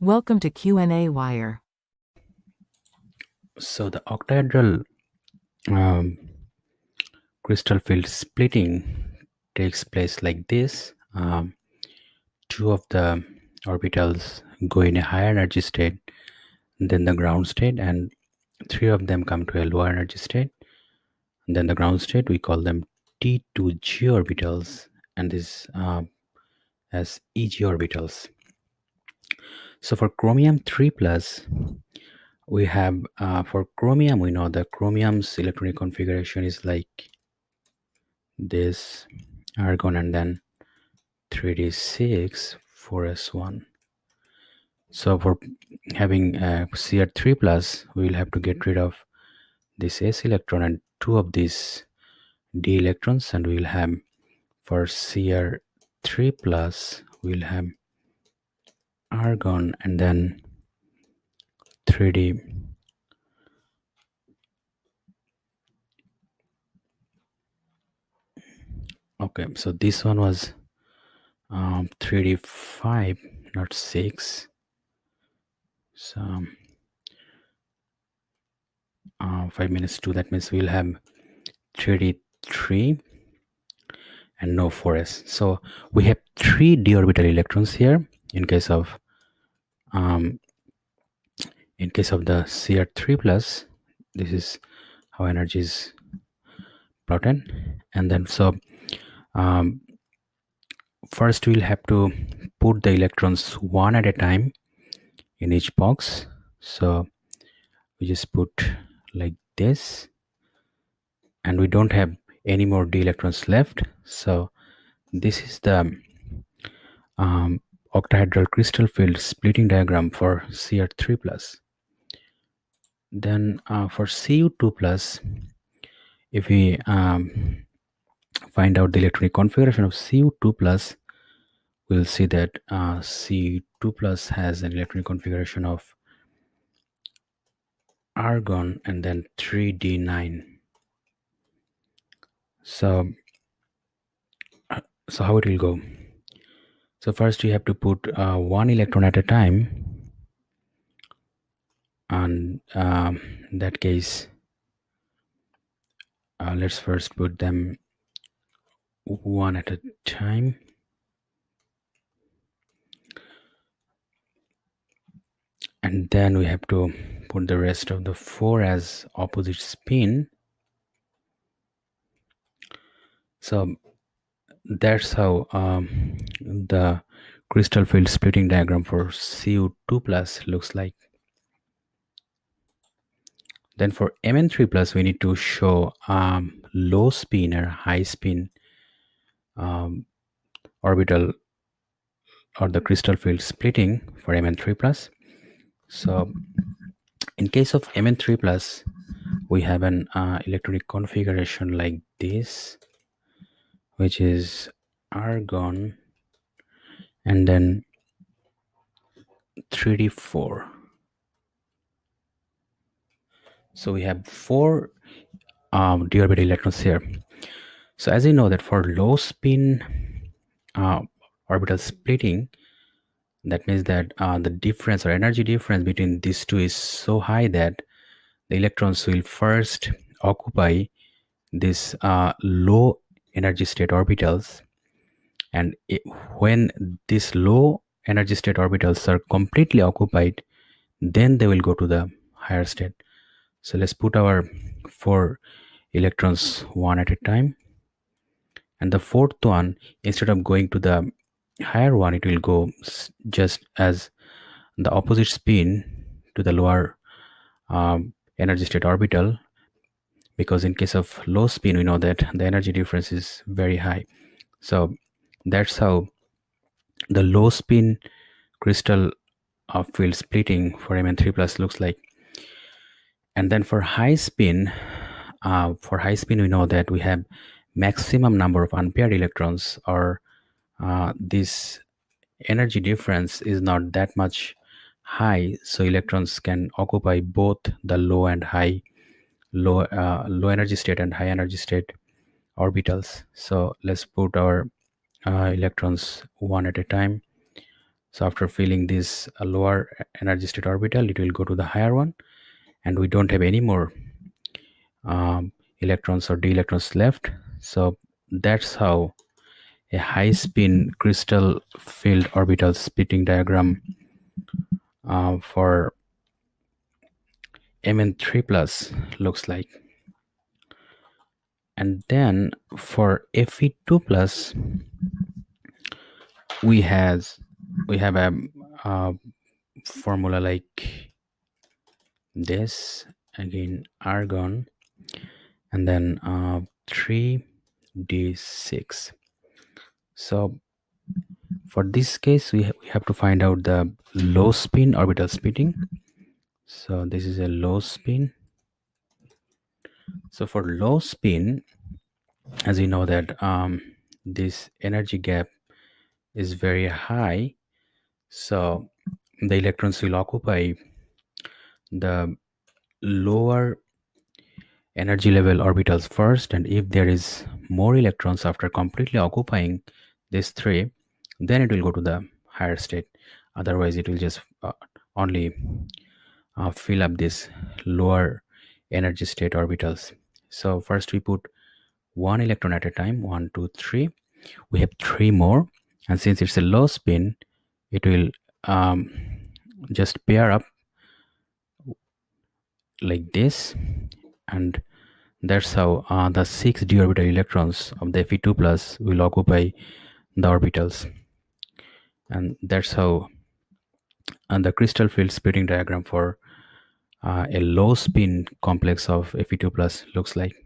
Welcome to qnawire. So the octahedral um, crystal field splitting takes place like this. Two of the orbitals go in a higher energy state than the ground state, and three of them come to a lower energy state. And then the ground state, we call them T2G orbitals, and this as EG orbitals. So for chromium 3 plus, we have for chromium, we know the chromium's electronic configuration is like this: argon and then 3d6 4s1. So for having Cr3 plus, we will have to get rid of this s electron and two of these d electrons, and we will have for Cr3 plus we will have argon and then 3d. Okay, so this one was 3d5, not 6. So 5 minutes 2, that means we'll have 3d3 and no 4s. So we have 3 d orbital electrons here in case of the Cr3 plus. This is how energy is plotted. And then so first we'll have to put the electrons one at a time in each box. So we just put like this, and we don't have any more d electrons left. So this is the octahedral crystal field splitting diagram for Cr3 plus. Then for Cu2 plus, if we find out the electronic configuration of Cu2 plus, we'll see that Cu2 plus has an electronic configuration of argon and then 3d9. So how it will go? So first you have to put one electron at a time, and in that case let's first put them one at a time. And then we have to put the rest of the 4 as opposite spin. So that's how the crystal field splitting diagram for Cu2 plus looks like. Then for Mn3 plus, we need to show low spin or high spin orbital or the crystal field splitting for Mn3 plus. So in case of Mn3 plus, we have an electronic configuration like this, which is argon and then 3d4. So we have 4 d orbital electrons here. So as you know that for low spin orbital splitting, that means that the difference or energy difference between these two is so high that the electrons will first occupy this low energy state orbitals, and when these low energy state orbitals are completely occupied, then they will go to the higher state. So let's put our 4 electrons one at a time, and the fourth one, instead of going to the higher one, it will go just as the opposite spin to the lower energy state orbital, because in case of low spin we know that the energy difference is very high. So that's how the low spin crystal field splitting for Mn3 plus looks like. And then for high spin we know that we have maximum number of unpaired electrons, or this energy difference is not that much high, so electrons can occupy both the low and high, low energy state and high energy state orbitals. So let's put our electrons one at a time. So after filling this lower energy state orbital, it will go to the higher one, and we don't have any more electrons or d electrons left. So that's how a high spin crystal field orbital splitting diagram for Mn3 plus looks like. And then for Fe2 plus, we have a formula like this, again argon, and then 3d6. So for this case, we have to find out the low spin orbital splitting. So this is a low spin. So for low spin, as we know that this energy gap is very high, so the electrons will occupy the lower energy level orbitals first, and if there is more electrons after completely occupying these three, then it will go to the higher state. Otherwise it will just only fill up this lower energy state orbitals. So first we put one electron at a time, 1 2 3. We have three more, and since it's a low spin, it will just pair up like this, and that's how the 6 d orbital electrons of the Fe2 plus will occupy the orbitals. And that's how the crystal field splitting diagram for a low spin complex of Fe2 plus looks like.